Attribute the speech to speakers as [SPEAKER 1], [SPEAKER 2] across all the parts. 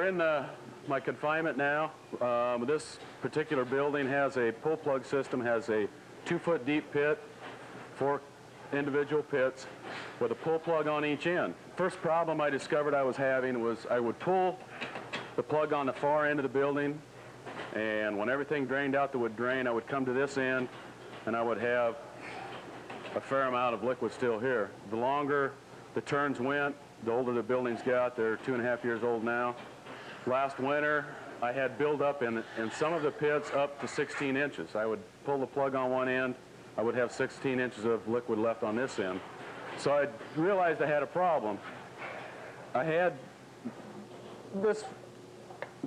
[SPEAKER 1] We're in my confinement now. This particular building has a pull plug system, has a 2-foot deep pit, 4 individual pits with a pull plug on each end. First problem I discovered I was having was I would pull the plug on the far end of the building, and when everything drained out that would drain, I would come to this end and I would have a fair amount of liquid still here. The longer the turns went, the older the buildings got. They're 2.5 years old now. Last winter, I had buildup in some of the pits up to 16 inches. I would pull the plug on one end, I would have 16 inches of liquid left on this end. So I realized I had a problem. I had this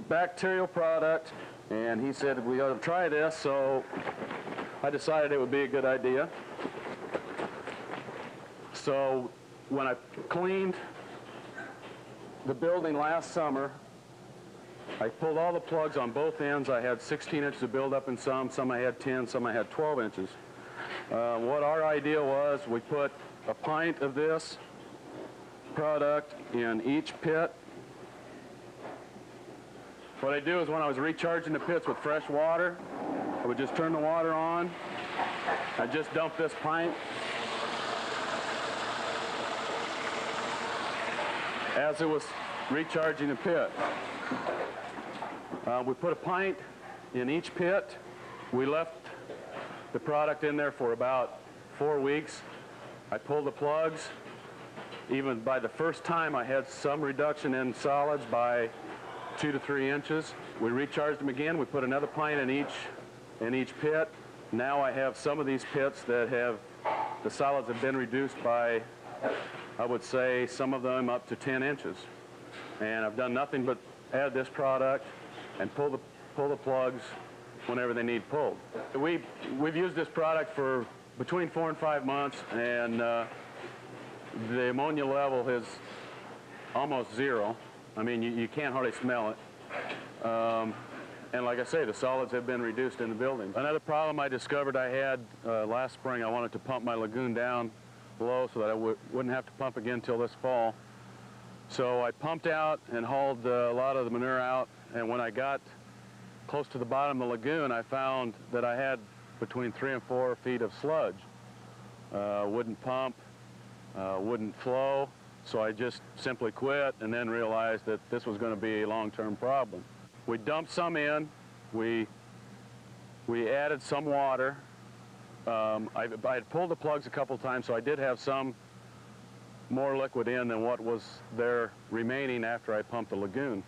[SPEAKER 1] bacterial product, and he said, we ought to try this, so I decided it would be a good idea. So when I cleaned the building last summer, I pulled all the plugs on both ends. I had 16 inches of buildup in some I had 10, some I had 12 inches. What our idea was, we put a pint of this product in each pit. What I do is when I was recharging the pits with fresh water, I would just turn the water on. I just dump this pint as it was recharging the pit. We put a pint in each pit. We left the product in there for about 4 weeks. I pulled the plugs. Even by the first time, I had some reduction in solids by 2 to 3 inches. We recharged them again. We put another pint in each pit. Now I have some of these pits that the solids have been reduced by, I would say, some of them up to 10 inches. And I've done nothing but add this product and pull the plugs whenever they need pulled. We've used this product for between 4 and 5 months, and the ammonia level is almost zero. I mean, you can't hardly smell it. And like I say, the solids have been reduced in the building. Another problem I discovered I had last spring, I wanted to pump my lagoon down low so that I wouldn't have to pump again till this fall. So I pumped out and hauled a lot of the manure out, and when I got close to the bottom of the lagoon, I found that I had between 3 and 4 feet of sludge. Wouldn't pump, wouldn't flow, so I just simply quit and then realized that this was going to be a long-term problem. We dumped some in, we added some water. I had pulled the plugs a couple times, so I did have some more liquid in than what was there remaining after I pumped the lagoon.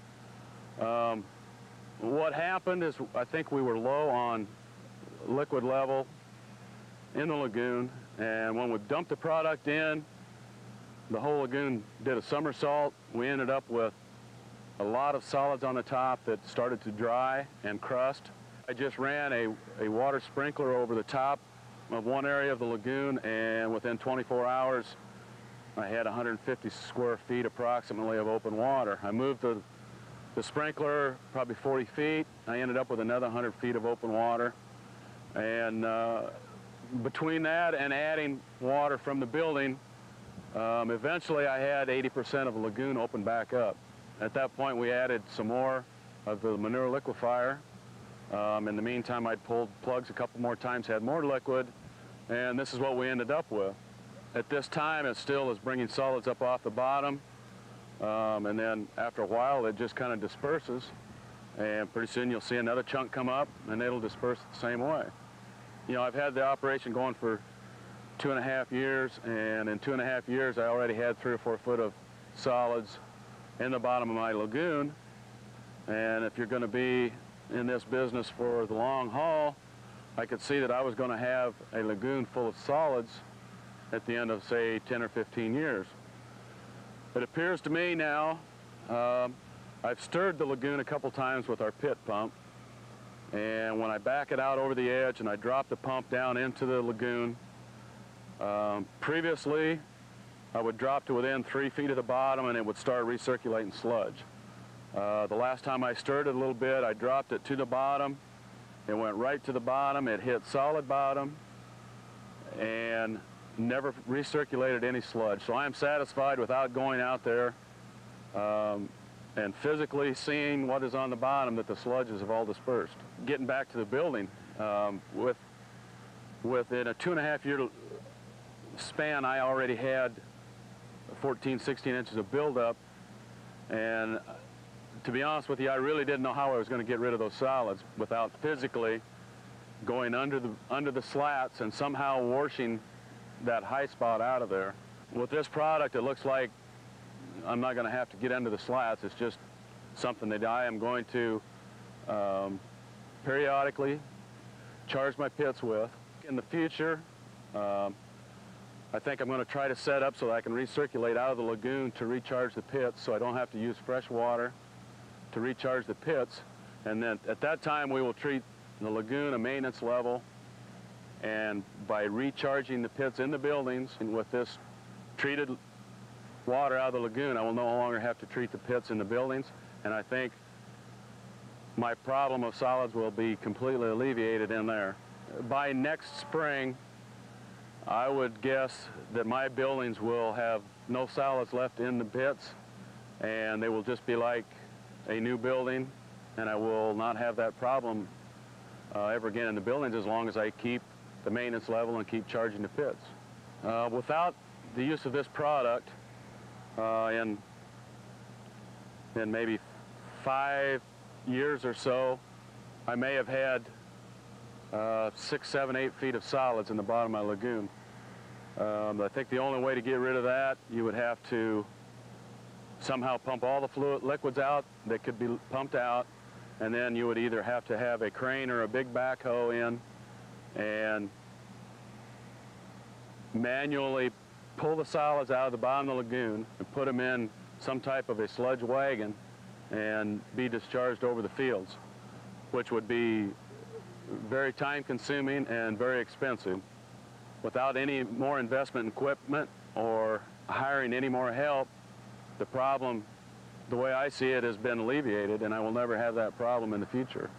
[SPEAKER 1] What happened is I think we were low on liquid level in the lagoon, and when we dumped the product in, the whole lagoon did a somersault. We ended up with a lot of solids on the top that started to dry and crust. I just ran a water sprinkler over the top of one area of the lagoon, and within 24 hours, I had 150 square feet approximately of open water. I moved the sprinkler probably 40 feet. I ended up with another 100 feet of open water. And between that and adding water from the building, eventually I had 80% of the lagoon open back up. At that point, we added some more of the manure liquefier. In the meantime, I'd pulled plugs a couple more times, had more liquid, and this is what we ended up with. At this time, it still is bringing solids up off the bottom, and then after a while, it just kind of disperses, and pretty soon you'll see another chunk come up, and it'll disperse the same way. You know, I've had the operation going for 2.5 years, and in 2.5 years, I already had 3 or 4 foot of solids in the bottom of my lagoon, and if you're going to be in this business for the long haul, I could see that I was going to have a lagoon full of solids at the end of, say, 10 or 15 years. It appears to me now, I've stirred the lagoon a couple times with our pit pump, and when I back it out over the edge and I drop the pump down into the lagoon, previously I would drop to within 3 feet of the bottom and it would start recirculating sludge. The last time I stirred it a little bit, I dropped it to the bottom. It went right to the bottom. It hit solid bottom and never recirculated any sludge. So I am satisfied without going out there and physically seeing what is on the bottom, that the sludges have all dispersed. Getting back to the building, within a 2.5 year span, I already had 14, 16 inches of buildup, and to be honest with you, I really didn't know how I was going to get rid of those solids without physically going under the slats and somehow washing that high spot out of there. With this product, it looks like I'm not going to have to get under the slats. It's just something that I am going to periodically charge my pits with. In the future, I think I'm going to try to set up so that I can recirculate out of the lagoon to recharge the pits, so I don't have to use fresh water to recharge the pits. And then at that time, we will treat the lagoon a maintenance level, and by recharging the pits in the buildings and with this treated water out of the lagoon, I will no longer have to treat the pits in the buildings, and I think my problem of solids will be completely alleviated in there. By next spring, I would guess that my buildings will have no solids left in the pits, and they will just be like a new building, and I will not have that problem ever again in the buildings as long as I keep the maintenance level and keep charging the pits. Without the use of this product, in maybe 5 years or so, I may have had 6, 7, 8 feet of solids in the bottom of my lagoon. I think the only way to get rid of that, you would have to somehow pump all the liquids out that could be pumped out, and then you would either have to have a crane or a big backhoe in and manually pull the solids out of the bottom of the lagoon and put them in some type of a sludge wagon and be discharged over the fields, which would be very time-consuming and very expensive. Without any more investment in equipment or hiring any more help, the problem, the way I see it, has been alleviated, and I will never have that problem in the future.